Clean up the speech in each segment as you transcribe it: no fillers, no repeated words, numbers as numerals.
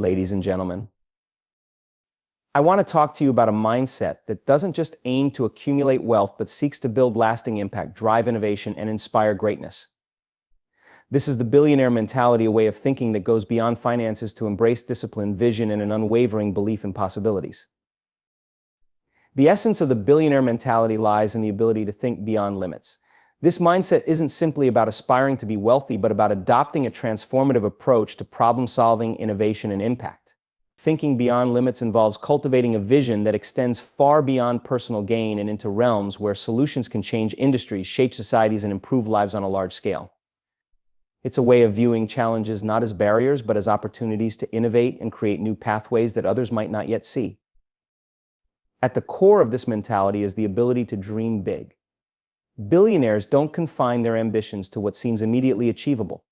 ladies and gentlemen. I want to talk to you about a mindset that doesn't just aim to accumulate wealth, but seeks to build lasting impact, drive innovation, and inspire greatness. This is the billionaire mentality, a way of thinking that goes beyond finances to embrace discipline, vision, and an unwavering belief in possibilities. The essence of the billionaire mentality lies in the ability to think beyond limits. This mindset isn't simply about aspiring to be wealthy, but about adopting a transformative approach to problem-solving, innovation, and impact. Thinking beyond limits involves cultivating a vision that extends far beyond personal gain and into realms where solutions can change industries, shape societies, and improve lives on a large scale. It's a way of viewing challenges not as barriers, but as opportunities to innovate and create new pathways that others might not yet see. At the core of this mentality is the ability to dream big. Billionaires don't confine their ambitions to what seems immediately achievable.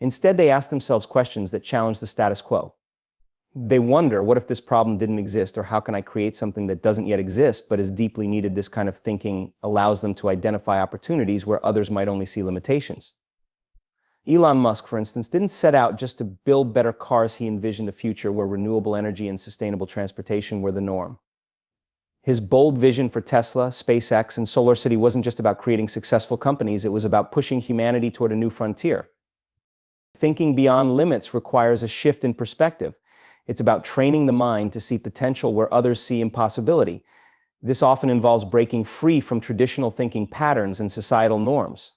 Instead, they ask themselves questions that challenge the status quo. They wonder, what if this problem didn't exist, or how can I create something that doesn't yet exist but is deeply needed? This kind of thinking allows them to identify opportunities where others might only see limitations. Elon Musk, for instance, didn't set out just to build better cars. He envisioned a future where renewable energy and sustainable transportation were the norm. His bold vision for Tesla, SpaceX, and SolarCity wasn't just about creating successful companies, it was about pushing humanity toward a new frontier. Thinking beyond limits requires a shift in perspective. It's about training the mind to see potential where others see impossibility. This often involves breaking free from traditional thinking patterns and societal norms.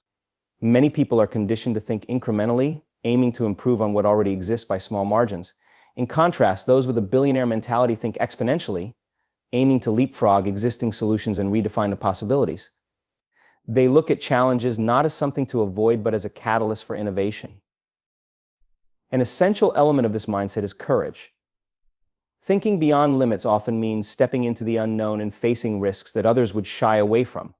Many people are conditioned to think incrementally, aiming to improve on what already exists by small margins. In contrast, those with a billionaire mentality think exponentially, aiming to leapfrog existing solutions and redefine the possibilities. They look at challenges not as something to avoid, but as a catalyst for innovation. An essential element of this mindset is courage. Thinking beyond limits often means stepping into the unknown and facing risks that others would shy away from.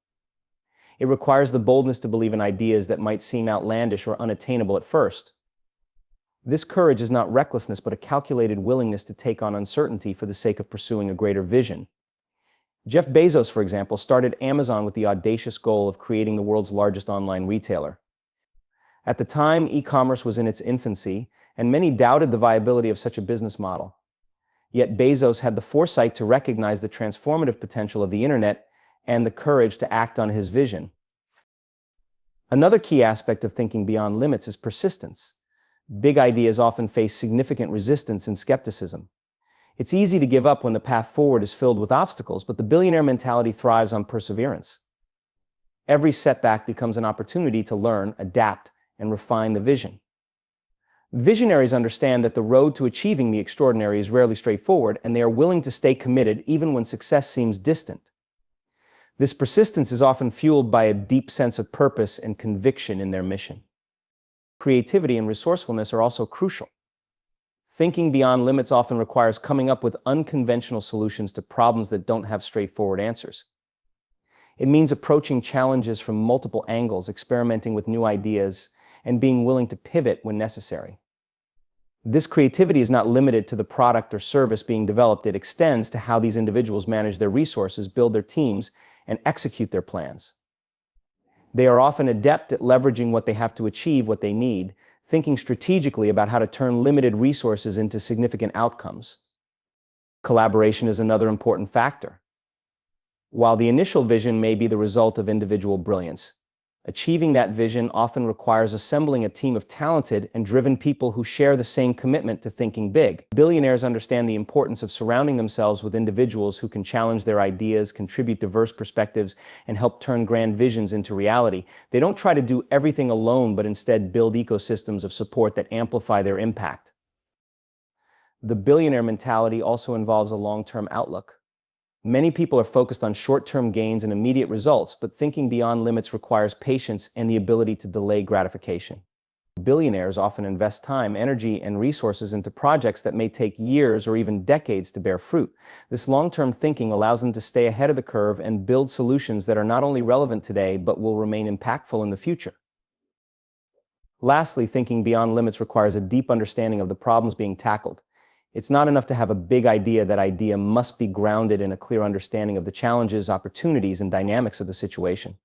It requires the boldness to believe in ideas that might seem outlandish or unattainable at first. This courage is not recklessness, but a calculated willingness to take on uncertainty for the sake of pursuing a greater vision. Jeff Bezos, for example, started Amazon with the audacious goal of creating the world's largest online retailer. At the time, e-commerce was in its infancy, and many doubted the viability of such a business model. Yet Bezos had the foresight to recognize the transformative potential of the internet and the courage to act on his vision. Another key aspect of thinking beyond limits is persistence. Big ideas often face significant resistance and skepticism. It's easy to give up when the path forward is filled with obstacles, but the billionaire mentality thrives on perseverance. Every setback becomes an opportunity to learn, adapt, and refine the vision. Visionaries understand that the road to achieving the extraordinary is rarely straightforward, and they are willing to stay committed even when success seems distant. This persistence is often fueled by a deep sense of purpose and conviction in their mission. Creativity and resourcefulness are also crucial. Thinking beyond limits often requires coming up with unconventional solutions to problems that don't have straightforward answers. It means approaching challenges from multiple angles, experimenting with new ideas, and being willing to pivot when necessary. This creativity is not limited to the product or service being developed. It extends to how these individuals manage their resources, build their teams, and execute their plans. They are often adept at leveraging what they have to achieve what they need, thinking strategically about how to turn limited resources into significant outcomes. Collaboration is another important factor. While the initial vision may be the result of individual brilliance, achieving that vision often requires assembling a team of talented and driven people who share the same commitment to thinking big. Billionaires understand the importance of surrounding themselves with individuals who can challenge their ideas, contribute diverse perspectives, and help turn grand visions into reality. They don't try to do everything alone, but instead build ecosystems of support that amplify their impact. The billionaire mentality also involves a long-term outlook. Many people are focused on short-term gains and immediate results, but thinking beyond limits requires patience and the ability to delay gratification. Billionaires often invest time, energy, and resources into projects that may take years or even decades to bear fruit. This long-term thinking allows them to stay ahead of the curve and build solutions that are not only relevant today, but will remain impactful in the future. Lastly, thinking beyond limits requires a deep understanding of the problems being tackled. It's not enough to have a big idea. That idea must be grounded in a clear understanding of the challenges, opportunities, and dynamics of the situation.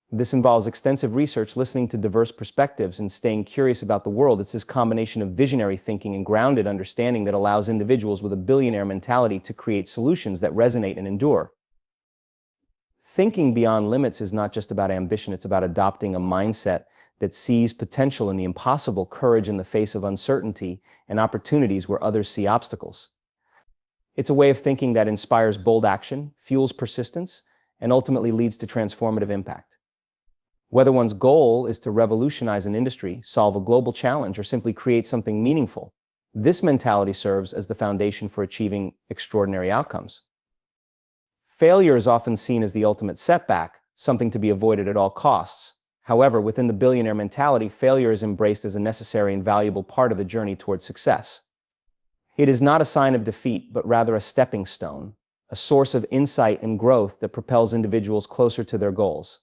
This involves extensive research, listening to diverse perspectives, and staying curious about the world. It's this combination of visionary thinking and grounded understanding that allows individuals with a billionaire mentality to create solutions that resonate and endure. Thinking beyond limits is not just about ambition, it's about adopting a mindset that sees potential in the impossible, courage in the face of uncertainty, and opportunities where others see obstacles. It's a way of thinking that inspires bold action, fuels persistence, and ultimately leads to transformative impact. Whether one's goal is to revolutionize an industry, solve a global challenge, or simply create something meaningful, this mentality serves as the foundation for achieving extraordinary outcomes. Failure is often seen as the ultimate setback, something to be avoided at all costs. However, within the billionaire mentality, failure is embraced as a necessary and valuable part of the journey towards success. It is not a sign of defeat, but rather a stepping stone, a source of insight and growth that propels individuals closer to their goals.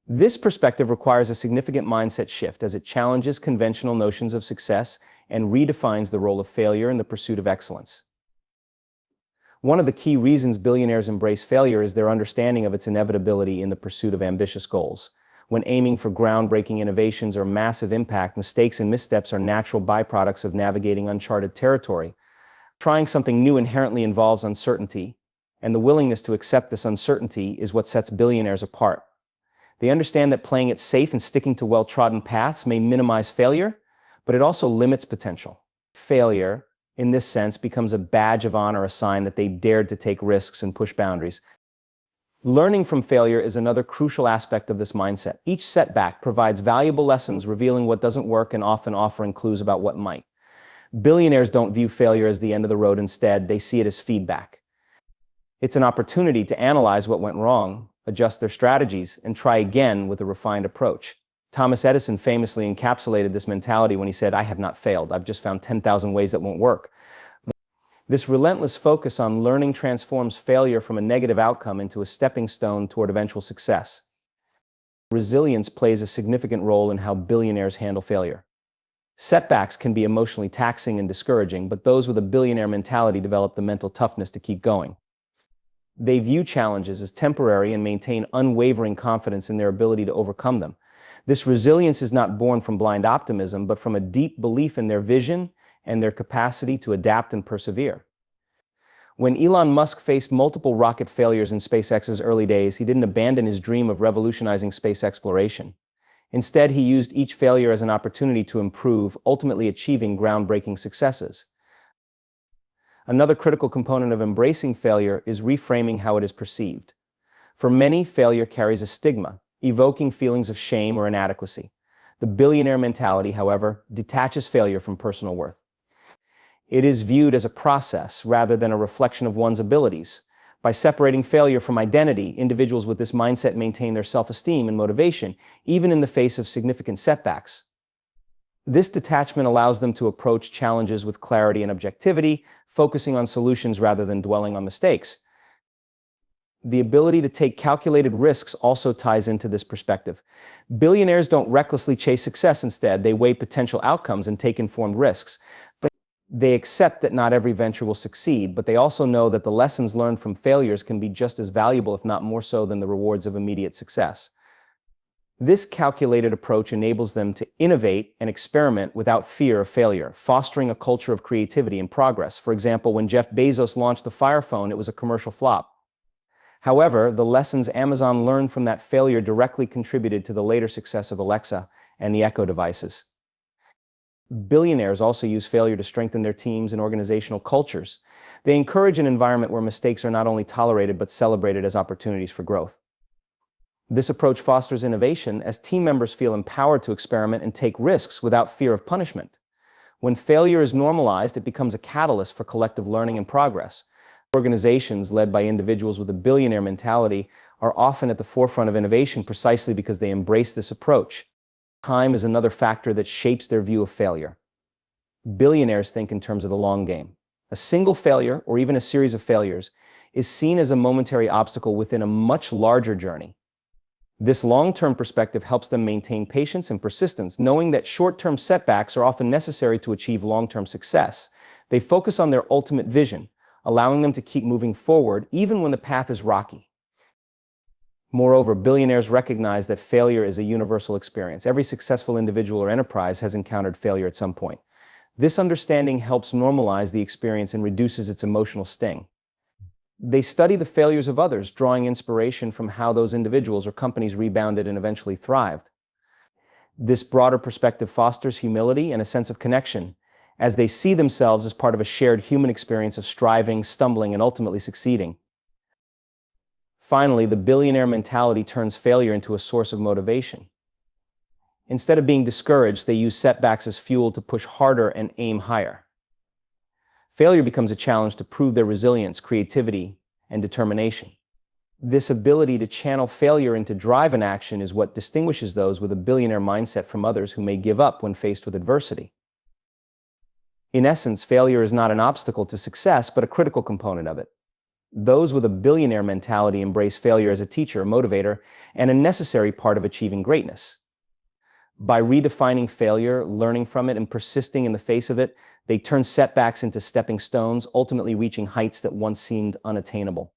This perspective requires a significant mindset shift as it challenges conventional notions of success and redefines the role of failure in the pursuit of excellence. One of the key reasons billionaires embrace failure is their understanding of its inevitability in the pursuit of ambitious goals. When aiming for groundbreaking innovations or massive impact, mistakes and missteps are natural byproducts of navigating uncharted territory. Trying something new inherently involves uncertainty, and the willingness to accept this uncertainty is what sets billionaires apart. They understand that playing it safe and sticking to well-trodden paths may minimize failure, but it also limits potential. Failure, in this sense, becomes a badge of honor, a sign that they dared to take risks and push boundaries. Learning from failure is another crucial aspect of this mindset. Each setback provides valuable lessons, revealing what doesn't work and often offering clues about what might. Billionaires don't view failure as the end of the road. Instead, they see it as feedback. It's an opportunity to analyze what went wrong, adjust their strategies, and try again with a refined approach. Thomas Edison famously encapsulated this mentality when he said, "I have not failed. I've just found 10,000 ways that won't work." This relentless focus on learning transforms failure from a negative outcome into a stepping stone toward eventual success. Resilience plays a significant role in how billionaires handle failure. Setbacks can be emotionally taxing and discouraging, but those with a billionaire mentality develop the mental toughness to keep going. They view challenges as temporary and maintain unwavering confidence in their ability to overcome them. This resilience is not born from blind optimism, but from a deep belief in their vision and their capacity to adapt and persevere. When Elon Musk faced multiple rocket failures in SpaceX's early days, he didn't abandon his dream of revolutionizing space exploration. Instead, he used each failure as an opportunity to improve, ultimately achieving groundbreaking successes. Another critical component of embracing failure is reframing how it is perceived. For many, failure carries a stigma, evoking feelings of shame or inadequacy. The billionaire mentality, however, detaches failure from personal worth. It is viewed as a process rather than a reflection of one's abilities. By separating failure from identity, individuals with this mindset maintain their self-esteem and motivation, even in the face of significant setbacks. This detachment allows them to approach challenges with clarity and objectivity, focusing on solutions rather than dwelling on mistakes. The ability to take calculated risks also ties into this perspective. Billionaires don't recklessly chase success. Instead, they weigh potential outcomes and take informed risks. But they accept that not every venture will succeed, but they also know that the lessons learned from failures can be just as valuable, if not more so, than the rewards of immediate success. This calculated approach enables them to innovate and experiment without fear of failure, fostering a culture of creativity and progress. For example, when Jeff Bezos launched the Fire Phone, it was a commercial flop. However, the lessons Amazon learned from that failure directly contributed to the later success of Alexa and the Echo devices. Billionaires also use failure to strengthen their teams and organizational cultures. They encourage an environment where mistakes are not only tolerated but celebrated as opportunities for growth. This approach fosters innovation as team members feel empowered to experiment and take risks without fear of punishment. When failure is normalized, it becomes a catalyst for collective learning and progress. Organizations led by individuals with a billionaire mentality are often at the forefront of innovation precisely because they embrace this approach. Time is another factor that shapes their view of failure. Billionaires think in terms of the long game. A single failure, or even a series of failures, is seen as a momentary obstacle within a much larger journey. This long-term perspective helps them maintain patience and persistence, knowing that short-term setbacks are often necessary to achieve long-term success. They focus on their ultimate vision, allowing them to keep moving forward even when the path is rocky. Moreover, billionaires recognize that failure is a universal experience. Every successful individual or enterprise has encountered failure at some point. This understanding helps normalize the experience and reduces its emotional sting. They study the failures of others, drawing inspiration from how those individuals or companies rebounded and eventually thrived. This broader perspective fosters humility and a sense of connection, as they see themselves as part of a shared human experience of striving, stumbling, and ultimately succeeding. Finally, the billionaire mentality turns failure into a source of motivation. Instead of being discouraged, they use setbacks as fuel to push harder and aim higher. Failure becomes a challenge to prove their resilience, creativity, and determination. This ability to channel failure into drive and action is what distinguishes those with a billionaire mindset from others who may give up when faced with adversity. In essence, failure is not an obstacle to success, but a critical component of it. Those with a billionaire mentality embrace failure as a teacher, motivator, and a necessary part of achieving greatness. By redefining failure, learning from it, and persisting in the face of it, they turn setbacks into stepping stones, ultimately reaching heights that once seemed unattainable.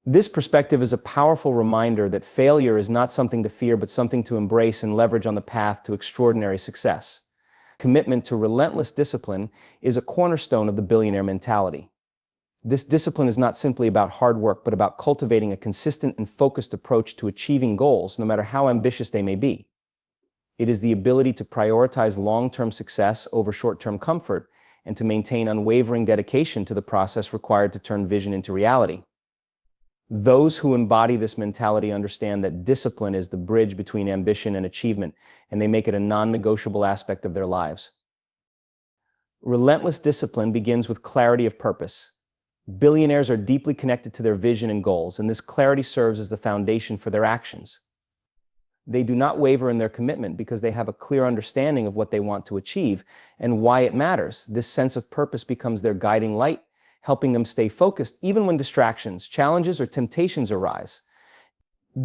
This perspective is a powerful reminder that failure is not something to fear, but something to embrace and leverage on the path to extraordinary success. Commitment to relentless discipline is a cornerstone of the billionaire mentality. This discipline is not simply about hard work, but about cultivating a consistent and focused approach to achieving goals, no matter how ambitious they may be. It is the ability to prioritize long-term success over short-term comfort and to maintain unwavering dedication to the process required to turn vision into reality. Those who embody this mentality understand that discipline is the bridge between ambition and achievement, and they make it a non-negotiable aspect of their lives. Relentless discipline begins with clarity of purpose. Billionaires are deeply connected to their vision and goals, and this clarity serves as the foundation for their actions. They do not waver in their commitment because they have a clear understanding of what they want to achieve and why it matters. This sense of purpose becomes their guiding light, helping them stay focused even when distractions, challenges, or temptations arise.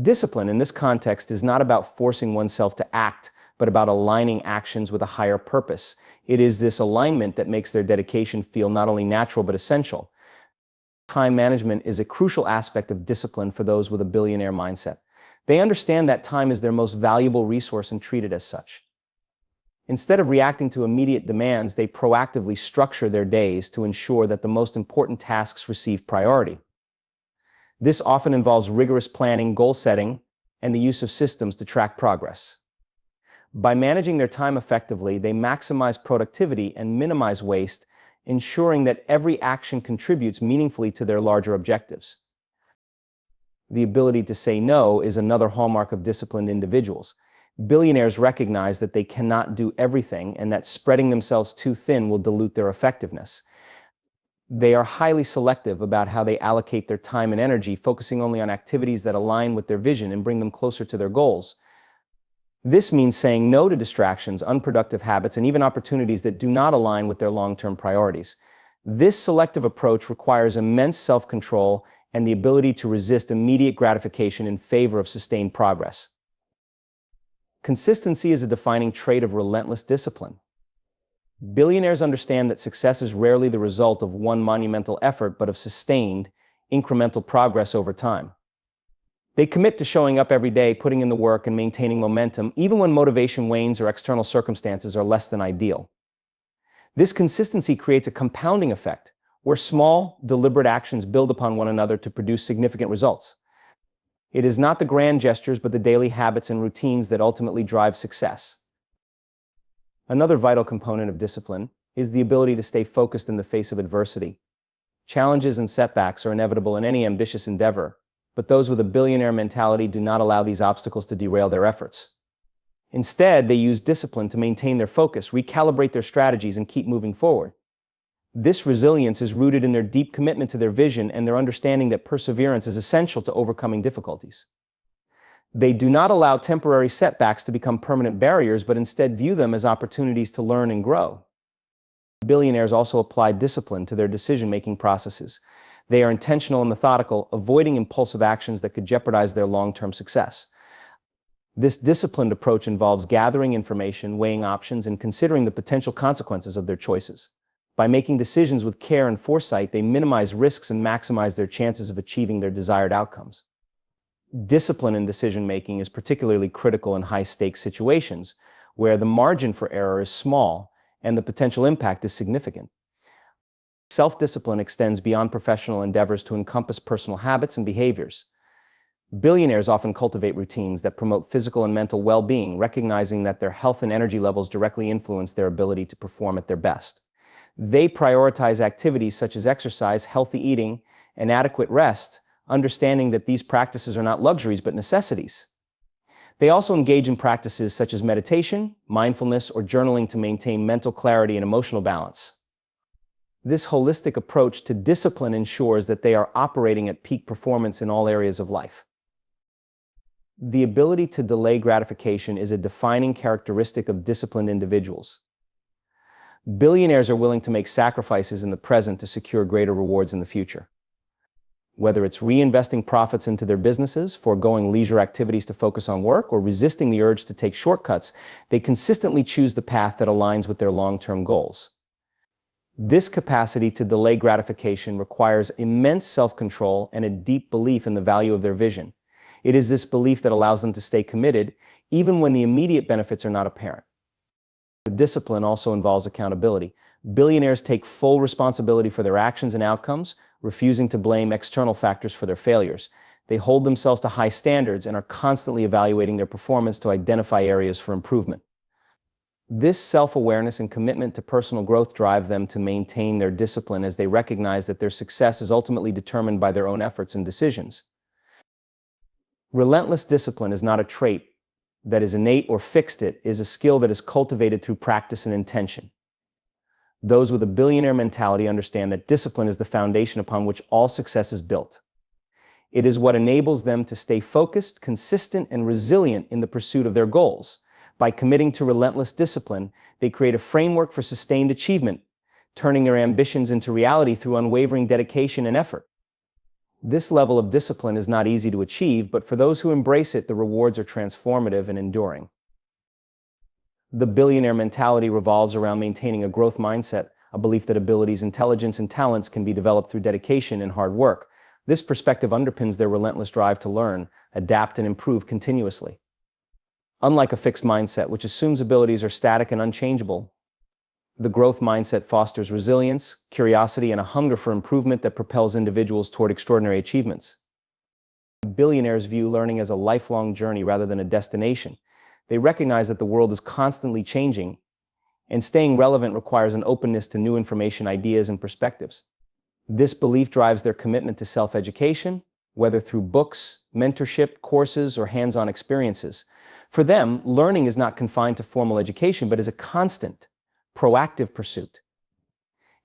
Discipline in this context is not about forcing oneself to act, but about aligning actions with a higher purpose. It is this alignment that makes their dedication feel not only natural but essential. Time management is a crucial aspect of discipline for those with a billionaire mindset. They understand that time is their most valuable resource and treat it as such. Instead of reacting to immediate demands, they proactively structure their days to ensure that the most important tasks receive priority. This often involves rigorous planning, goal setting, and the use of systems to track progress. By managing their time effectively, they maximize productivity and minimize waste, ensuring that every action contributes meaningfully to their larger objectives. The ability to say no is another hallmark of disciplined individuals. Billionaires recognize that they cannot do everything and that spreading themselves too thin will dilute their effectiveness. They are highly selective about how they allocate their time and energy, focusing only on activities that align with their vision and bring them closer to their goals. This means saying no to distractions, unproductive habits, and even opportunities that do not align with their long-term priorities. This selective approach requires immense self-control and the ability to resist immediate gratification in favor of sustained progress. Consistency is a defining trait of relentless discipline. Billionaires understand that success is rarely the result of one monumental effort, but of sustained, incremental progress over time. They commit to showing up every day, putting in the work, and maintaining momentum, even when motivation wanes or external circumstances are less than ideal. This consistency creates a compounding effect, where small, deliberate actions build upon one another to produce significant results. It is not the grand gestures, but the daily habits and routines that ultimately drive success. Another vital component of discipline is the ability to stay focused in the face of adversity. Challenges and setbacks are inevitable in any ambitious endeavor, but those with a billionaire mentality do not allow these obstacles to derail their efforts. Instead, they use discipline to maintain their focus, recalibrate their strategies, and keep moving forward. This resilience is rooted in their deep commitment to their vision and their understanding that perseverance is essential to overcoming difficulties. They do not allow temporary setbacks to become permanent barriers, but instead view them as opportunities to learn and grow. Billionaires also apply discipline to their decision-making processes. They are intentional and methodical, avoiding impulsive actions that could jeopardize their long-term success. This disciplined approach involves gathering information, weighing options, and considering the potential consequences of their choices. By making decisions with care and foresight, they minimize risks and maximize their chances of achieving their desired outcomes. Discipline in decision-making is particularly critical in high-stakes situations, where the margin for error is small and the potential impact is significant. Self-discipline extends beyond professional endeavors to encompass personal habits and behaviors. Billionaires often cultivate routines that promote physical and mental well-being, recognizing that their health and energy levels directly influence their ability to perform at their best. They prioritize activities such as exercise, healthy eating, and adequate rest, understanding that these practices are not luxuries but necessities. They also engage in practices such as meditation, mindfulness, or journaling to maintain mental clarity and emotional balance. This holistic approach to discipline ensures that they are operating at peak performance in all areas of life. The ability to delay gratification is a defining characteristic of disciplined individuals. Billionaires are willing to make sacrifices in the present to secure greater rewards in the future. Whether it's reinvesting profits into their businesses, foregoing leisure activities to focus on work, or resisting the urge to take shortcuts, they consistently choose the path that aligns with their long-term goals. This capacity to delay gratification requires immense self-control and a deep belief in the value of their vision. It is this belief that allows them to stay committed, even when the immediate benefits are not apparent. The discipline also involves accountability. Billionaires take full responsibility for their actions and outcomes, refusing to blame external factors for their failures. They hold themselves to high standards and are constantly evaluating their performance to identify areas for improvement. This self-awareness and commitment to personal growth drive them to maintain their discipline as they recognize that their success is ultimately determined by their own efforts and decisions. Relentless discipline is not a trait that is innate or fixed. It is a skill that is cultivated through practice and intention. Those with a billionaire mentality understand that discipline is the foundation upon which all success is built. It is what enables them to stay focused, consistent, and resilient in the pursuit of their goals. By committing to relentless discipline, they create a framework for sustained achievement, turning their ambitions into reality through unwavering dedication and effort. This level of discipline is not easy to achieve, but for those who embrace it, the rewards are transformative and enduring. The billionaire mentality revolves around maintaining a growth mindset, a belief that abilities, intelligence, and talents can be developed through dedication and hard work. This perspective underpins their relentless drive to learn, adapt, and improve continuously. Unlike a fixed mindset, which assumes abilities are static and unchangeable, the growth mindset fosters resilience, curiosity, and a hunger for improvement that propels individuals toward extraordinary achievements. Billionaires view learning as a lifelong journey rather than a destination. They recognize that the world is constantly changing, and staying relevant requires an openness to new information, ideas, and perspectives. This belief drives their commitment to self-education, whether through books, mentorship, courses, or hands-on experiences. For them, learning is not confined to formal education, but is a constant, proactive pursuit.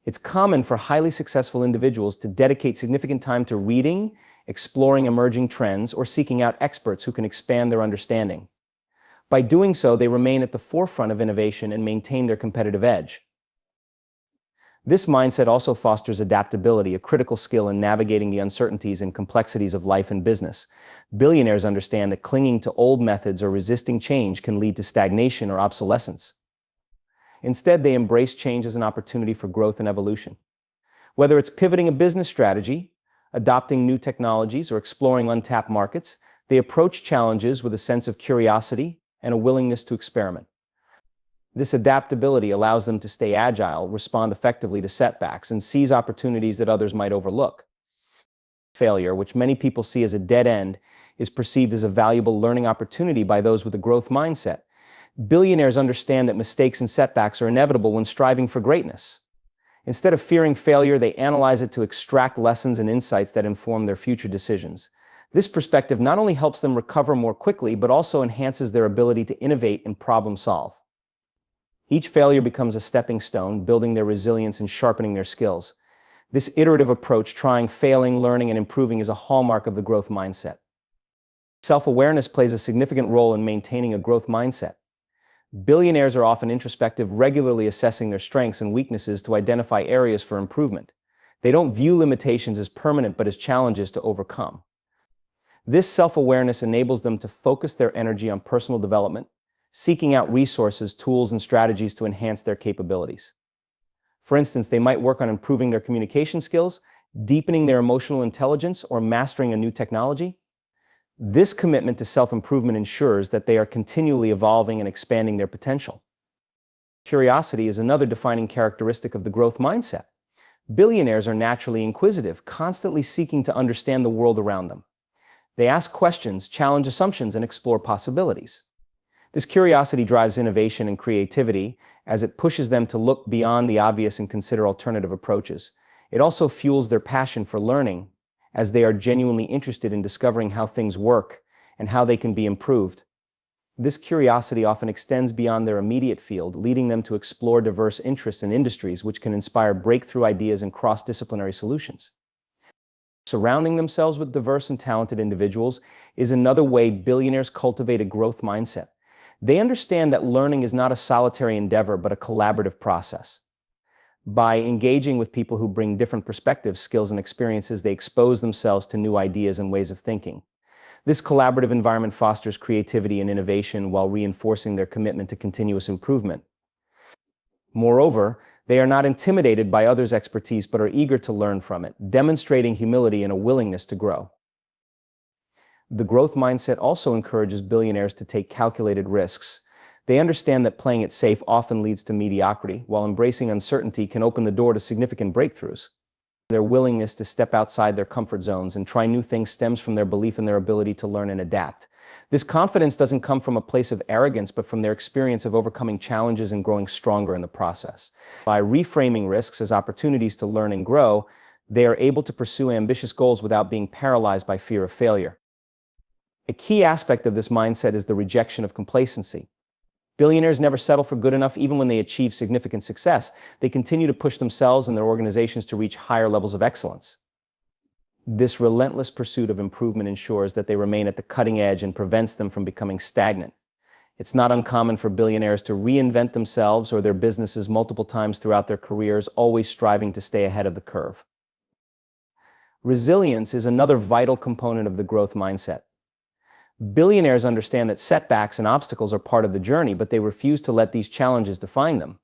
It's common for highly successful individuals to dedicate significant time to reading, exploring emerging trends, or seeking out experts who can expand their understanding. By doing so, they remain at the forefront of innovation and maintain their competitive edge. This mindset also fosters adaptability, a critical skill in navigating the uncertainties and complexities of life and business. Billionaires understand that clinging to old methods or resisting change can lead to stagnation or obsolescence. Instead, they embrace change as an opportunity for growth and evolution. Whether it's pivoting a business strategy, adopting new technologies, or exploring untapped markets, they approach challenges with a sense of curiosity and a willingness to experiment. This adaptability allows them to stay agile, respond effectively to setbacks, and seize opportunities that others might overlook. Failure, which many people see as a dead end, is perceived as a valuable learning opportunity by those with a growth mindset. Billionaires understand that mistakes and setbacks are inevitable when striving for greatness. Instead of fearing failure, they analyze it to extract lessons and insights that inform their future decisions. This perspective not only helps them recover more quickly, but also enhances their ability to innovate and problem solve. Each failure becomes a stepping stone, building their resilience and sharpening their skills. This iterative approach, trying, failing, learning, and improving, is a hallmark of the growth mindset. Self-awareness plays a significant role in maintaining a growth mindset. Billionaires are often introspective, regularly assessing their strengths and weaknesses to identify areas for improvement. They don't view limitations as permanent, but as challenges to overcome. This self-awareness enables them to focus their energy on personal development, seeking out resources, tools, and strategies to enhance their capabilities. For instance, they might work on improving their communication skills, deepening their emotional intelligence, or mastering a new technology. This commitment to self-improvement ensures that they are continually evolving and expanding their potential. Curiosity is another defining characteristic of the growth mindset. Billionaires are naturally inquisitive, constantly seeking to understand the world around them. They ask questions, challenge assumptions, and explore possibilities. This curiosity drives innovation and creativity as it pushes them to look beyond the obvious and consider alternative approaches. It also fuels their passion for learning, as they are genuinely interested in discovering how things work and how they can be improved. This curiosity often extends beyond their immediate field, leading them to explore diverse interests and industries which can inspire breakthrough ideas and cross-disciplinary solutions. Surrounding themselves with diverse and talented individuals is another way billionaires cultivate a growth mindset. They understand that learning is not a solitary endeavor, but a collaborative process. By engaging with people who bring different perspectives, skills, and experiences, they expose themselves to new ideas and ways of thinking. This collaborative environment fosters creativity and innovation while reinforcing their commitment to continuous improvement. Moreover, they are not intimidated by others' expertise but are eager to learn from it, demonstrating humility and a willingness to grow. The growth mindset also encourages billionaires to take calculated risks. They understand that playing it safe often leads to mediocrity, while embracing uncertainty can open the door to significant breakthroughs. Their willingness to step outside their comfort zones and try new things stems from their belief in their ability to learn and adapt. This confidence doesn't come from a place of arrogance, but from their experience of overcoming challenges and growing stronger in the process. By reframing risks as opportunities to learn and grow, they are able to pursue ambitious goals without being paralyzed by fear of failure. A key aspect of this mindset is the rejection of complacency. Billionaires never settle for good enough even when they achieve significant success. They continue to push themselves and their organizations to reach higher levels of excellence. This relentless pursuit of improvement ensures that they remain at the cutting edge and prevents them from becoming stagnant. It's not uncommon for billionaires to reinvent themselves or their businesses multiple times throughout their careers, always striving to stay ahead of the curve. Resilience is another vital component of the growth mindset. Billionaires understand that setbacks and obstacles are part of the journey, but they refuse to let these challenges define them.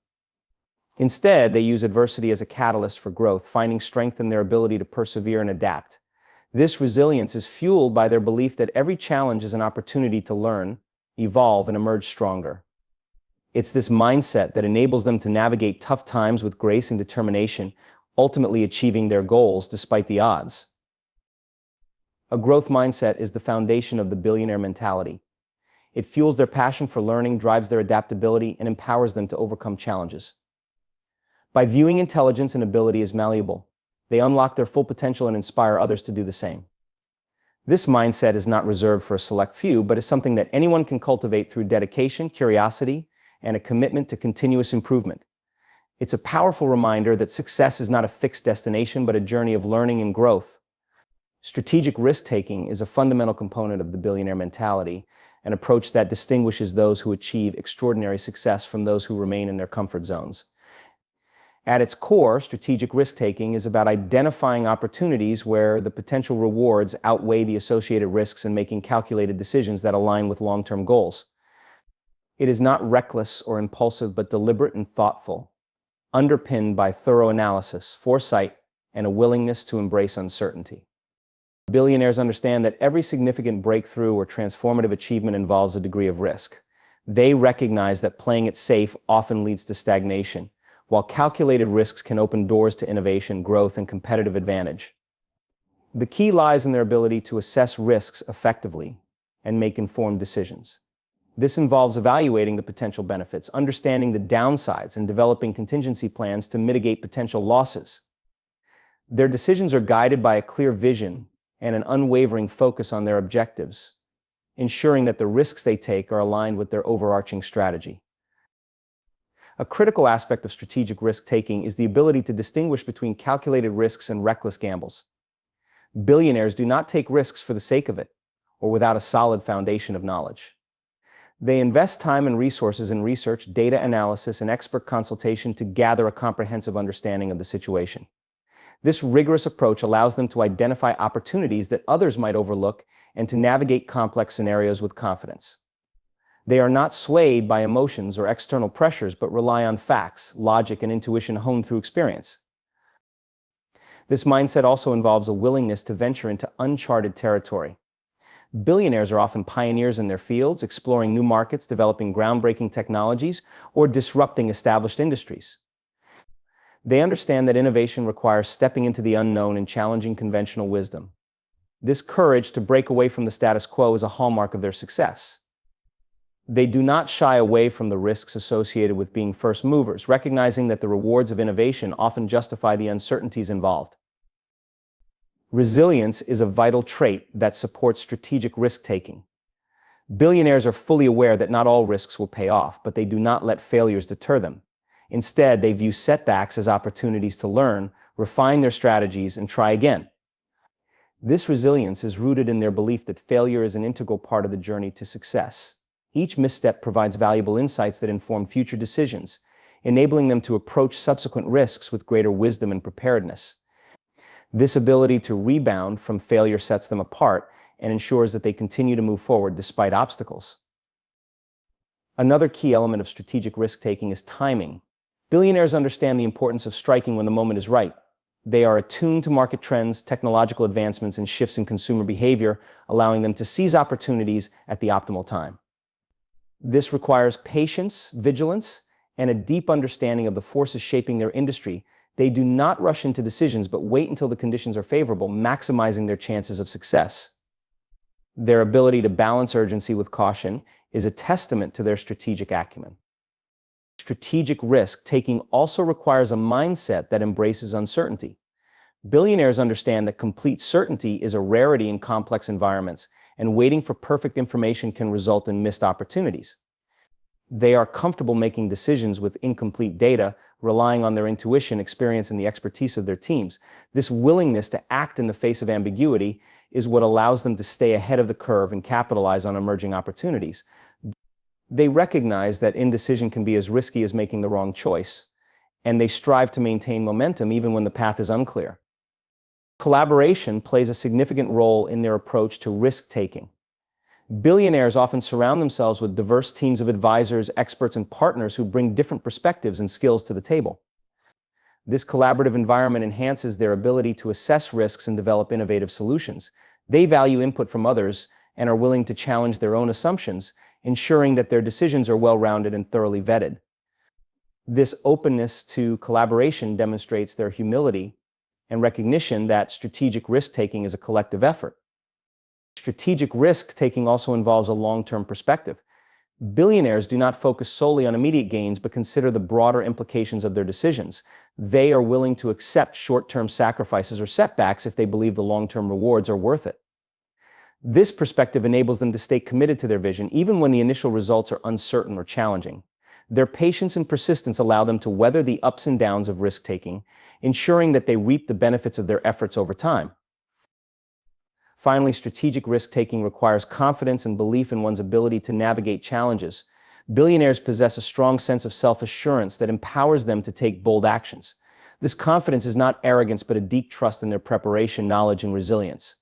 Instead, they use adversity as a catalyst for growth, finding strength in their ability to persevere and adapt. This resilience is fueled by their belief that every challenge is an opportunity to learn, evolve, and emerge stronger. It's this mindset that enables them to navigate tough times with grace and determination, ultimately achieving their goals despite the odds. A growth mindset is the foundation of the billionaire mentality. It fuels their passion for learning, drives their adaptability, and empowers them to overcome challenges. By viewing intelligence and ability as malleable, they unlock their full potential and inspire others to do the same. This mindset is not reserved for a select few, but is something that anyone can cultivate through dedication, curiosity, and a commitment to continuous improvement. It's a powerful reminder that success is not a fixed destination, but a journey of learning and growth. Strategic risk-taking is a fundamental component of the billionaire mentality, an approach that distinguishes those who achieve extraordinary success from those who remain in their comfort zones. At its core, strategic risk-taking is about identifying opportunities where the potential rewards outweigh the associated risks and making calculated decisions that align with long-term goals. It is not reckless or impulsive, but deliberate and thoughtful, underpinned by thorough analysis, foresight, and a willingness to embrace uncertainty. Billionaires understand that every significant breakthrough or transformative achievement involves a degree of risk. They recognize that playing it safe often leads to stagnation, while calculated risks can open doors to innovation, growth, and competitive advantage. The key lies in their ability to assess risks effectively and make informed decisions. This involves evaluating the potential benefits, understanding the downsides, and developing contingency plans to mitigate potential losses. Their decisions are guided by a clear vision and an unwavering focus on their objectives, ensuring that the risks they take are aligned with their overarching strategy. A critical aspect of strategic risk-taking is the ability to distinguish between calculated risks and reckless gambles. Billionaires do not take risks for the sake of it, or without a solid foundation of knowledge. They invest time and resources in research, data analysis, and expert consultation to gather a comprehensive understanding of the situation. This rigorous approach allows them to identify opportunities that others might overlook and to navigate complex scenarios with confidence. They are not swayed by emotions or external pressures, but rely on facts, logic, and intuition honed through experience. This mindset also involves a willingness to venture into uncharted territory. Billionaires are often pioneers in their fields, exploring new markets, developing groundbreaking technologies, or disrupting established industries. They understand that innovation requires stepping into the unknown and challenging conventional wisdom. This courage to break away from the status quo is a hallmark of their success. They do not shy away from the risks associated with being first movers, recognizing that the rewards of innovation often justify the uncertainties involved. Resilience is a vital trait that supports strategic risk-taking. Billionaires are fully aware that not all risks will pay off, but they do not let failures deter them. Instead, they view setbacks as opportunities to learn, refine their strategies, and try again. This resilience is rooted in their belief that failure is an integral part of the journey to success. Each misstep provides valuable insights that inform future decisions, enabling them to approach subsequent risks with greater wisdom and preparedness. This ability to rebound from failure sets them apart and ensures that they continue to move forward despite obstacles. Another key element of strategic risk-taking is timing. Billionaires understand the importance of striking when the moment is right. They are attuned to market trends, technological advancements, and shifts in consumer behavior, allowing them to seize opportunities at the optimal time. This requires patience, vigilance, and a deep understanding of the forces shaping their industry. They do not rush into decisions, but wait until the conditions are favorable, maximizing their chances of success. Their ability to balance urgency with caution is a testament to their strategic acumen. Strategic risk-taking also requires a mindset that embraces uncertainty. Billionaires understand that complete certainty is a rarity in complex environments, and waiting for perfect information can result in missed opportunities. They are comfortable making decisions with incomplete data, relying on their intuition, experience, and the expertise of their teams. This willingness to act in the face of ambiguity is what allows them to stay ahead of the curve and capitalize on emerging opportunities. They recognize that indecision can be as risky as making the wrong choice, and they strive to maintain momentum even when the path is unclear. Collaboration plays a significant role in their approach to risk-taking. Billionaires often surround themselves with diverse teams of advisors, experts, and partners who bring different perspectives and skills to the table. This collaborative environment enhances their ability to assess risks and develop innovative solutions. They value input from others and are willing to challenge their own assumptions, ensuring that their decisions are well-rounded and thoroughly vetted. This openness to collaboration demonstrates their humility and recognition that strategic risk-taking is a collective effort. Strategic risk-taking also involves a long-term perspective. Billionaires do not focus solely on immediate gains, but consider the broader implications of their decisions. They are willing to accept short-term sacrifices or setbacks if they believe the long-term rewards are worth it. This perspective enables them to stay committed to their vision, even when the initial results are uncertain or challenging. Their patience and persistence allow them to weather the ups and downs of risk-taking, ensuring that they reap the benefits of their efforts over time. Finally, strategic risk-taking requires confidence and belief in one's ability to navigate challenges. Billionaires possess a strong sense of self-assurance that empowers them to take bold actions. This confidence is not arrogance, but a deep trust in their preparation, knowledge, and resilience.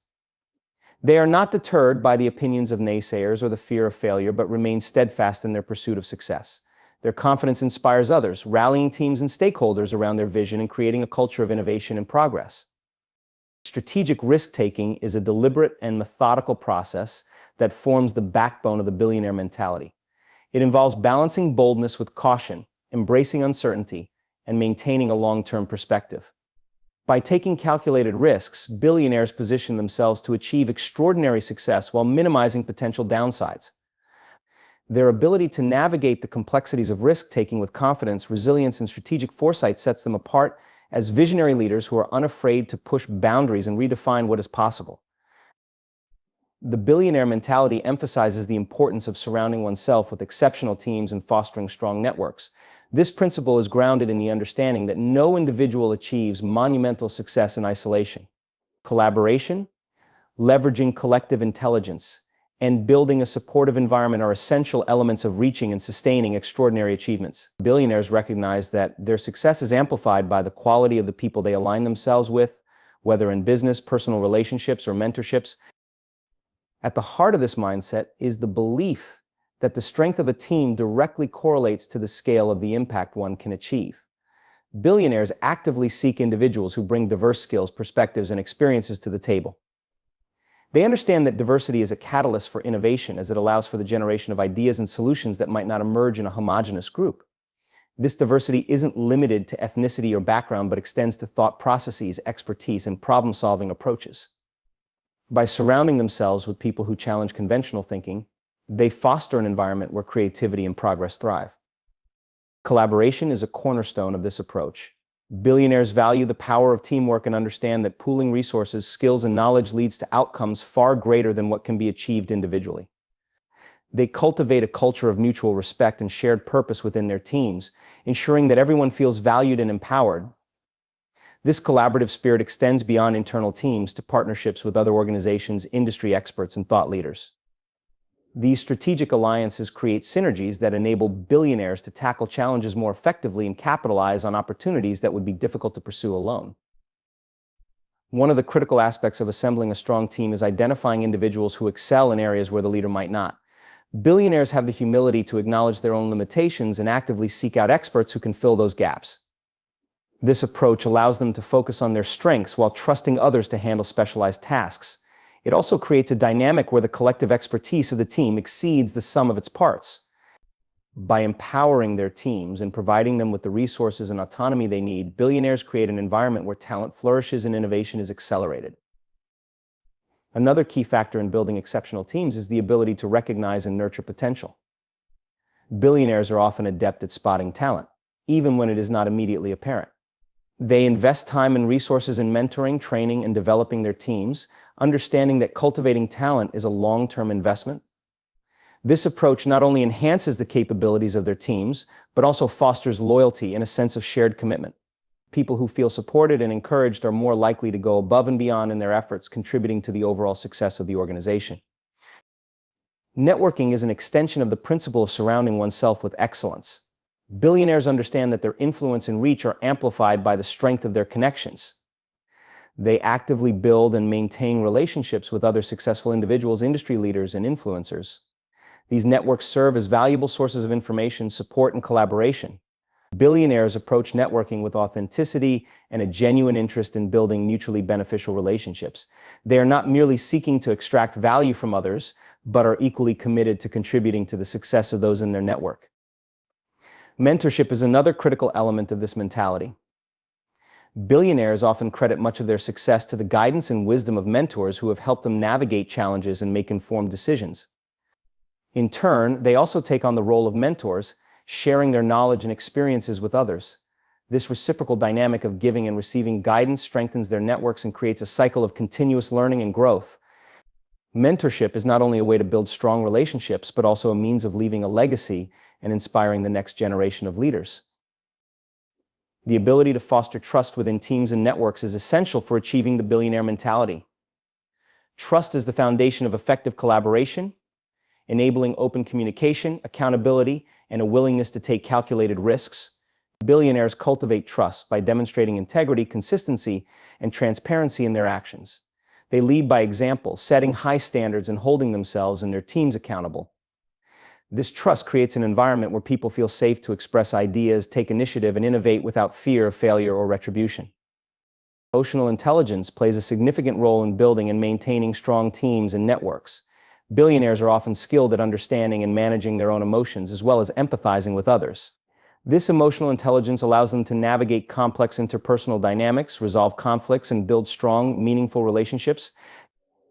They are not deterred by the opinions of naysayers or the fear of failure, but remain steadfast in their pursuit of success. Their confidence inspires others, rallying teams and stakeholders around their vision and creating a culture of innovation and progress. Strategic risk-taking is a deliberate and methodical process that forms the backbone of the billionaire mentality. It involves balancing boldness with caution, embracing uncertainty, and maintaining a long-term perspective. By taking calculated risks, billionaires position themselves to achieve extraordinary success while minimizing potential downsides. Their ability to navigate the complexities of risk-taking with confidence, resilience, and strategic foresight sets them apart as visionary leaders who are unafraid to push boundaries and redefine what is possible. The billionaire mentality emphasizes the importance of surrounding oneself with exceptional teams and fostering strong networks. This principle is grounded in the understanding that no individual achieves monumental success in isolation. Collaboration, leveraging collective intelligence, and building a supportive environment are essential elements of reaching and sustaining extraordinary achievements. Billionaires recognize that their success is amplified by the quality of the people they align themselves with, whether in business, personal relationships, or mentorships. At the heart of this mindset is the belief that the strength of a team directly correlates to the scale of the impact one can achieve. Billionaires actively seek individuals who bring diverse skills, perspectives, and experiences to the table. They understand that diversity is a catalyst for innovation as it allows for the generation of ideas and solutions that might not emerge in a homogeneous group. This diversity isn't limited to ethnicity or background, but extends to thought processes, expertise, and problem-solving approaches. By surrounding themselves with people who challenge conventional thinking, they foster an environment where creativity and progress thrive. Collaboration is a cornerstone of this approach. Billionaires value the power of teamwork and understand that pooling resources, skills, and knowledge leads to outcomes far greater than what can be achieved individually. They cultivate a culture of mutual respect and shared purpose within their teams, ensuring that everyone feels valued and empowered. This collaborative spirit extends beyond internal teams to partnerships with other organizations, industry experts, and thought leaders. These strategic alliances create synergies that enable billionaires to tackle challenges more effectively and capitalize on opportunities that would be difficult to pursue alone. One of the critical aspects of assembling a strong team is identifying individuals who excel in areas where the leader might not. Billionaires have the humility to acknowledge their own limitations and actively seek out experts who can fill those gaps. This approach allows them to focus on their strengths while trusting others to handle specialized tasks. It also creates a dynamic where the collective expertise of the team exceeds the sum of its parts. By empowering their teams and providing them with the resources and autonomy they need, billionaires create an environment where talent flourishes and innovation is accelerated. Another key factor in building exceptional teams is the ability to recognize and nurture potential. Billionaires are often adept at spotting talent, even when it is not immediately apparent. They invest time and resources in mentoring, training, and developing their teams, understanding that cultivating talent is a long-term investment. This approach not only enhances the capabilities of their teams, but also fosters loyalty and a sense of shared commitment. People who feel supported and encouraged are more likely to go above and beyond in their efforts, contributing to the overall success of the organization. Networking is an extension of the principle of surrounding oneself with excellence. Billionaires understand that their influence and reach are amplified by the strength of their connections. They actively build and maintain relationships with other successful individuals, industry leaders, and influencers. These networks serve as valuable sources of information, support, and collaboration. Billionaires approach networking with authenticity and a genuine interest in building mutually beneficial relationships. They are not merely seeking to extract value from others, but are equally committed to contributing to the success of those in their network. Mentorship is another critical element of this mentality. Billionaires often credit much of their success to the guidance and wisdom of mentors who have helped them navigate challenges and make informed decisions. In turn, they also take on the role of mentors, sharing their knowledge and experiences with others. This reciprocal dynamic of giving and receiving guidance strengthens their networks and creates a cycle of continuous learning and growth. Mentorship is not only a way to build strong relationships, but also a means of leaving a legacy and inspiring the next generation of leaders. The ability to foster trust within teams and networks is essential for achieving the billionaire mentality. Trust is the foundation of effective collaboration, enabling open communication, accountability, and a willingness to take calculated risks. Billionaires cultivate trust by demonstrating integrity, consistency, and transparency in their actions. They lead by example, setting high standards and holding themselves and their teams accountable. This trust creates an environment where people feel safe to express ideas, take initiative, and innovate without fear of failure or retribution. Emotional intelligence plays a significant role in building and maintaining strong teams and networks. Billionaires are often skilled at understanding and managing their own emotions, as well as empathizing with others. This emotional intelligence allows them to navigate complex interpersonal dynamics, resolve conflicts, and build strong, meaningful relationships.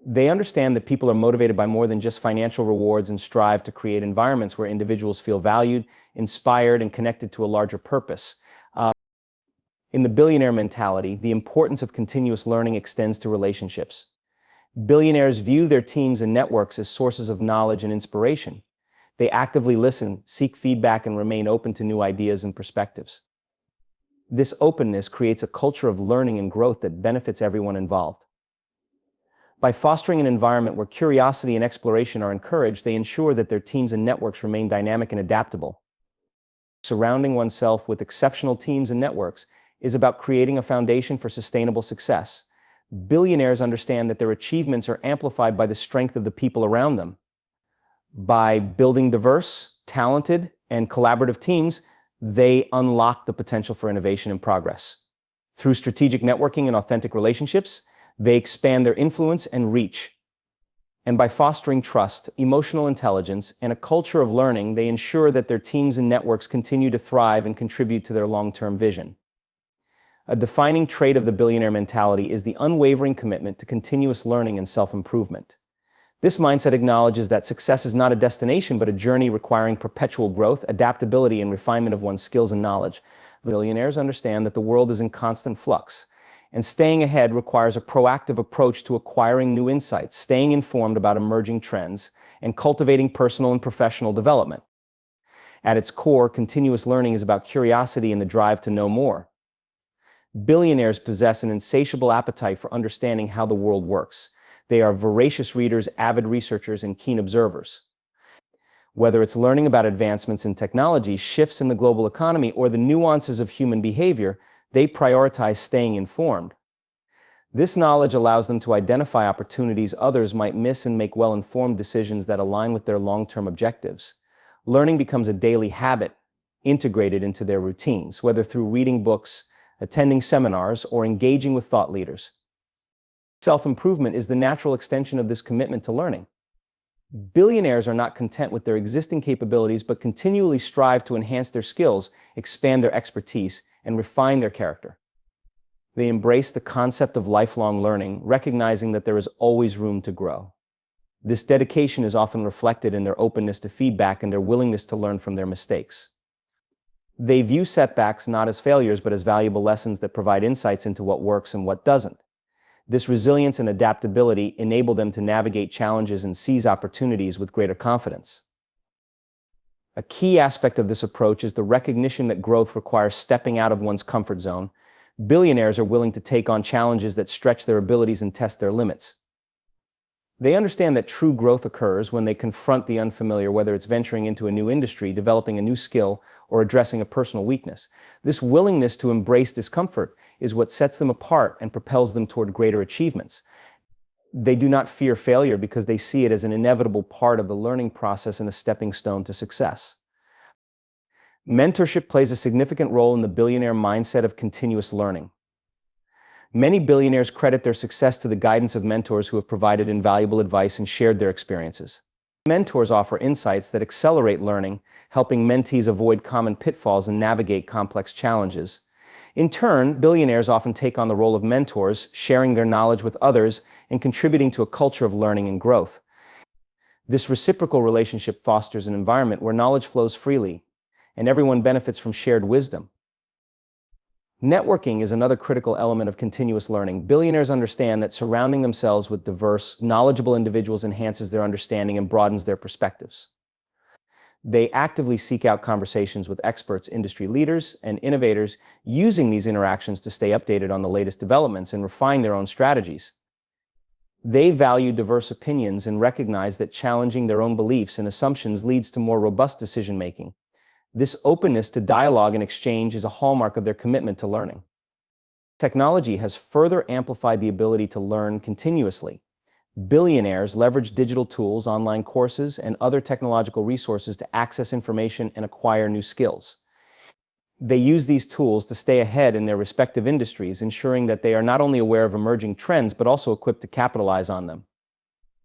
They understand that people are motivated by more than just financial rewards and strive to create environments where individuals feel valued, inspired, and connected to a larger purpose. In the billionaire mentality, the importance of continuous learning extends to relationships. Billionaires view their teams and networks as sources of knowledge and inspiration. They actively listen, seek feedback, and remain open to new ideas and perspectives. This openness creates a culture of learning and growth that benefits everyone involved. By fostering an environment where curiosity and exploration are encouraged, they ensure that their teams and networks remain dynamic and adaptable. Surrounding oneself with exceptional teams and networks is about creating a foundation for sustainable success. Billionaires understand that their achievements are amplified by the strength of the people around them. By building diverse, talented, and collaborative teams, they unlock the potential for innovation and progress. Through strategic networking and authentic relationships, they expand their influence and reach. And by fostering trust, emotional intelligence, and a culture of learning, they ensure that their teams and networks continue to thrive and contribute to their long-term vision. A defining trait of the billionaire mentality is the unwavering commitment to continuous learning and self-improvement. This mindset acknowledges that success is not a destination, but a journey requiring perpetual growth, adaptability, and refinement of one's skills and knowledge. Billionaires understand that the world is in constant flux, and staying ahead requires a proactive approach to acquiring new insights, staying informed about emerging trends, and cultivating personal and professional development. At its core, continuous learning is about curiosity and the drive to know more. Billionaires possess an insatiable appetite for understanding how the world works. They are voracious readers, avid researchers, and keen observers. Whether it's learning about advancements in technology, shifts in the global economy, or the nuances of human behavior, they prioritize staying informed. This knowledge allows them to identify opportunities others might miss and make well-informed decisions that align with their long-term objectives. Learning becomes a daily habit, integrated into their routines, whether through reading books, attending seminars, or engaging with thought leaders. Self-improvement is the natural extension of this commitment to learning. Billionaires are not content with their existing capabilities, but continually strive to enhance their skills, expand their expertise, and refine their character. They embrace the concept of lifelong learning, recognizing that there is always room to grow. This dedication is often reflected in their openness to feedback and their willingness to learn from their mistakes. They view setbacks not as failures, but as valuable lessons that provide insights into what works and what doesn't. This resilience and adaptability enable them to navigate challenges and seize opportunities with greater confidence. A key aspect of this approach is the recognition that growth requires stepping out of one's comfort zone. Billionaires are willing to take on challenges that stretch their abilities and test their limits. They understand that true growth occurs when they confront the unfamiliar, whether it's venturing into a new industry, developing a new skill, or addressing a personal weakness. This willingness to embrace discomfort is what sets them apart and propels them toward greater achievements. They do not fear failure because they see it as an inevitable part of the learning process and a stepping stone to success. Mentorship plays a significant role in the billionaire mindset of continuous learning. Many billionaires credit their success to the guidance of mentors who have provided invaluable advice and shared their experiences. Mentors offer insights that accelerate learning, helping mentees avoid common pitfalls and navigate complex challenges. In turn, billionaires often take on the role of mentors, sharing their knowledge with others and contributing to a culture of learning and growth. This reciprocal relationship fosters an environment where knowledge flows freely, and everyone benefits from shared wisdom. Networking is another critical element of continuous learning. Billionaires understand that surrounding themselves with diverse, knowledgeable individuals enhances their understanding and broadens their perspectives. They actively seek out conversations with experts, industry leaders, and innovators, using these interactions to stay updated on the latest developments and refine their own strategies. They value diverse opinions and recognize that challenging their own beliefs and assumptions leads to more robust decision-making. This openness to dialogue and exchange is a hallmark of their commitment to learning. Technology has further amplified the ability to learn continuously. Billionaires leverage digital tools, online courses, and other technological resources to access information and acquire new skills. They use these tools to stay ahead in their respective industries, ensuring that they are not only aware of emerging trends, but also equipped to capitalize on them.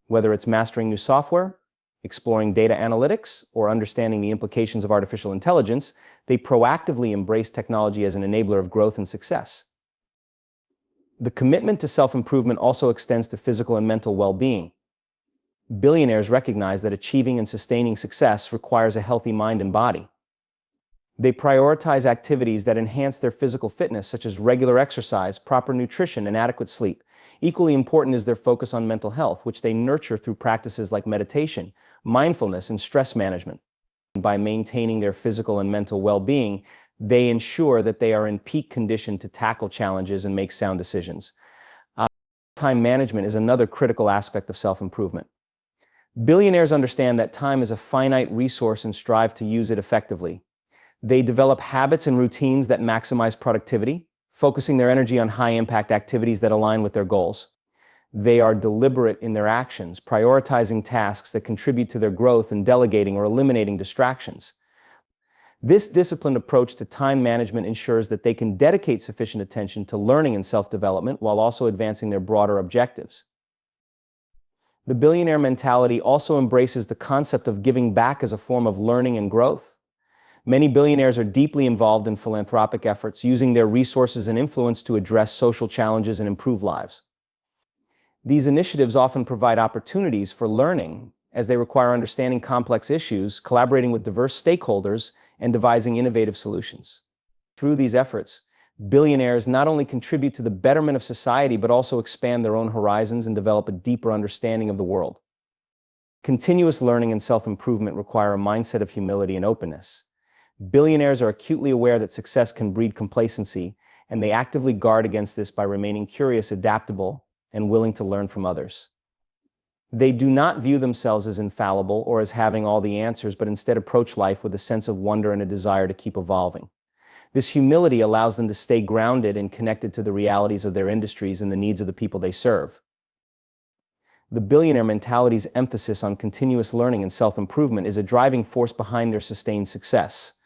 Whether it's mastering new software, exploring data analytics, or understanding the implications of artificial intelligence, they proactively embrace technology as an enabler of growth and success. The commitment to self-improvement also extends to physical and mental well-being. Billionaires recognize that achieving and sustaining success requires a healthy mind and body. They prioritize activities that enhance their physical fitness, such as regular exercise, proper nutrition, and adequate sleep. Equally important is their focus on mental health, which they nurture through practices like meditation, mindfulness, and stress management. By maintaining their physical and mental well-being, they ensure that they are in peak condition to tackle challenges and make sound decisions. Time management is another critical aspect of self-improvement. Billionaires understand that time is a finite resource and strive to use it effectively. They develop habits and routines that maximize productivity, focusing their energy on high-impact activities that align with their goals. They are deliberate in their actions, prioritizing tasks that contribute to their growth and delegating or eliminating distractions. This disciplined approach to time management ensures that they can dedicate sufficient attention to learning and self-development while also advancing their broader objectives. The billionaire mentality also embraces the concept of giving back as a form of learning and growth. Many billionaires are deeply involved in philanthropic efforts, using their resources and influence to address social challenges and improve lives. These initiatives often provide opportunities for learning, as they require understanding complex issues, collaborating with diverse stakeholders, and devising innovative solutions. Through these efforts, billionaires not only contribute to the betterment of society, but also expand their own horizons and develop a deeper understanding of the world. Continuous learning and self-improvement require a mindset of humility and openness. Billionaires are acutely aware that success can breed complacency, and they actively guard against this by remaining curious, adaptable, and willing to learn from others. They do not view themselves as infallible or as having all the answers, but instead approach life with a sense of wonder and a desire to keep evolving. This humility allows them to stay grounded and connected to the realities of their industries and the needs of the people they serve. The billionaire mentality's emphasis on continuous learning and self-improvement is a driving force behind their sustained success.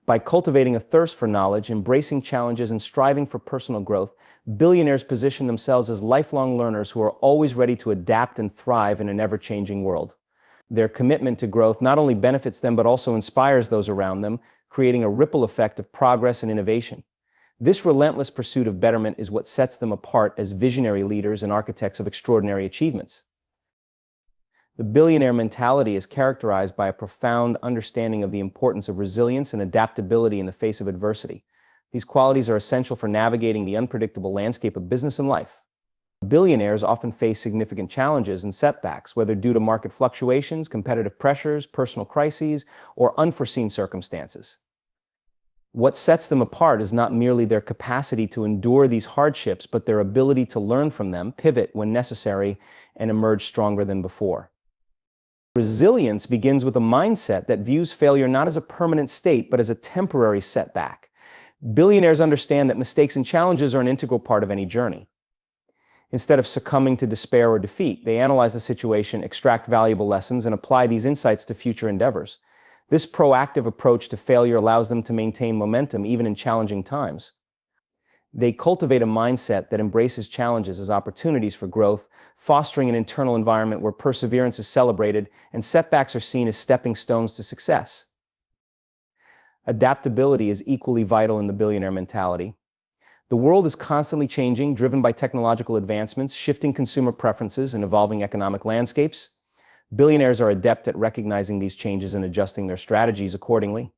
By cultivating a thirst for knowledge, embracing challenges, and striving for personal growth, billionaires position themselves as lifelong learners who are always ready to adapt and thrive in an ever-changing world. Their commitment to growth not only benefits them but also inspires those around them, creating a ripple effect of progress and innovation. This relentless pursuit of betterment is what sets them apart as visionary leaders and architects of extraordinary achievements. The billionaire mentality is characterized by a profound understanding of the importance of resilience and adaptability in the face of adversity. These qualities are essential for navigating the unpredictable landscape of business and life. Billionaires often face significant challenges and setbacks, whether due to market fluctuations, competitive pressures, personal crises, or unforeseen circumstances. What sets them apart is not merely their capacity to endure these hardships, but their ability to learn from them, pivot when necessary, and emerge stronger than before. Resilience begins with a mindset that views failure not as a permanent state, but as a temporary setback. Billionaires understand that mistakes and challenges are an integral part of any journey. Instead of succumbing to despair or defeat, they analyze the situation, extract valuable lessons, and apply these insights to future endeavors. This proactive approach to failure allows them to maintain momentum even in challenging times. They cultivate a mindset that embraces challenges as opportunities for growth, fostering an internal environment where perseverance is celebrated and setbacks are seen as stepping stones to success. Adaptability is equally vital in the billionaire mentality. The world is constantly changing, driven by technological advancements, shifting consumer preferences, and evolving economic landscapes. Billionaires are adept at recognizing these changes and adjusting their strategies accordingly.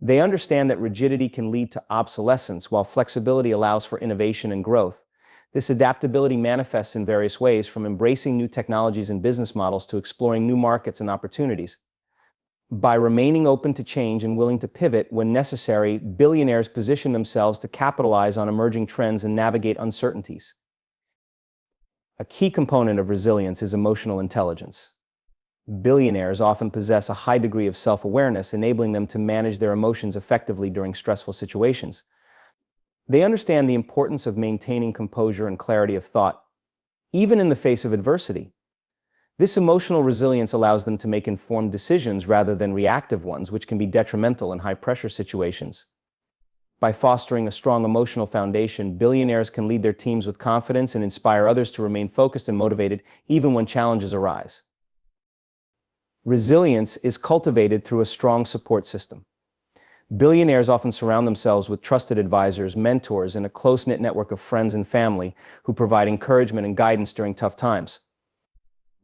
They understand that rigidity can lead to obsolescence, while flexibility allows for innovation and growth. This adaptability manifests in various ways, from embracing new technologies and business models to exploring new markets and opportunities. By remaining open to change and willing to pivot when necessary, billionaires position themselves to capitalize on emerging trends and navigate uncertainties. A key component of resilience is emotional intelligence. Billionaires often possess a high degree of self-awareness, enabling them to manage their emotions effectively during stressful situations. They understand the importance of maintaining composure and clarity of thought, even in the face of adversity. This emotional resilience allows them to make informed decisions rather than reactive ones, which can be detrimental in high-pressure situations. By fostering a strong emotional foundation, billionaires can lead their teams with confidence and inspire others to remain focused and motivated even when challenges arise. Resilience is cultivated through a strong support system. Billionaires often surround themselves with trusted advisors, mentors, and a close-knit network of friends and family who provide encouragement and guidance during tough times.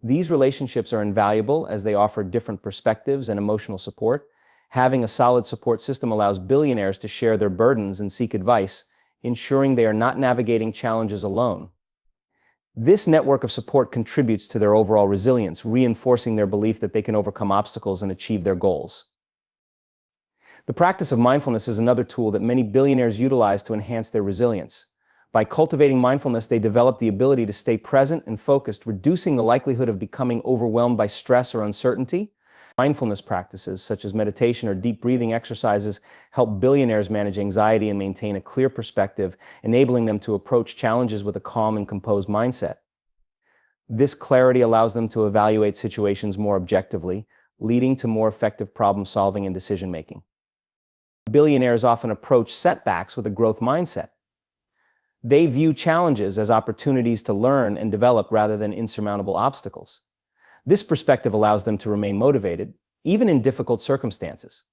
These relationships are invaluable as they offer different perspectives and emotional support. Having a solid support system allows billionaires to share their burdens and seek advice, ensuring they are not navigating challenges alone. This network of support contributes to their overall resilience, reinforcing their belief that they can overcome obstacles and achieve their goals. The practice of mindfulness is another tool that many billionaires utilize to enhance their resilience. By cultivating mindfulness, they develop the ability to stay present and focused, reducing the likelihood of becoming overwhelmed by stress or uncertainty. Mindfulness practices, such as meditation or deep breathing exercises, help billionaires manage anxiety and maintain a clear perspective, enabling them to approach challenges with a calm and composed mindset. This clarity allows them to evaluate situations more objectively, leading to more effective problem-solving and decision-making. Billionaires often approach setbacks with a growth mindset. They view challenges as opportunities to learn and develop rather than insurmountable obstacles. This perspective allows them to remain motivated, even in difficult circumstances.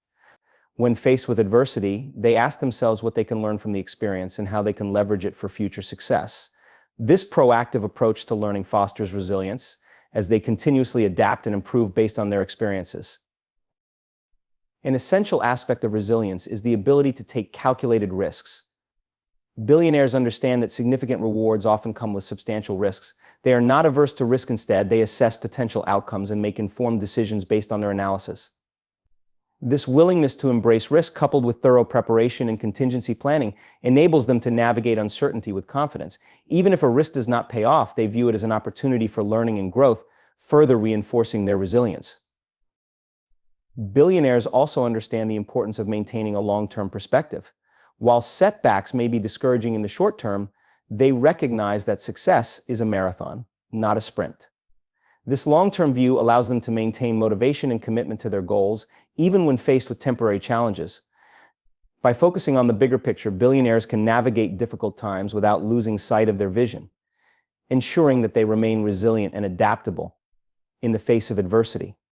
When faced with adversity, they ask themselves what they can learn from the experience and how they can leverage it for future success. This proactive approach to learning fosters resilience as they continuously adapt and improve based on their experiences. An essential aspect of resilience is the ability to take calculated risks. Billionaires understand that significant rewards often come with substantial risks. They are not averse to risk. Instead, they assess potential outcomes and make informed decisions based on their analysis. This willingness to embrace risk, coupled with thorough preparation and contingency planning, enables them to navigate uncertainty with confidence. Even if a risk does not pay off, they view it as an opportunity for learning and growth, further reinforcing their resilience. Billionaires also understand the importance of maintaining a long-term perspective. While setbacks may be discouraging in the short term, they recognize that success is a marathon, not a sprint. This long-term view allows them to maintain motivation and commitment to their goals, even when faced with temporary challenges. By focusing on the bigger picture, billionaires can navigate difficult times without losing sight of their vision, ensuring that they remain resilient and adaptable in the face of adversity.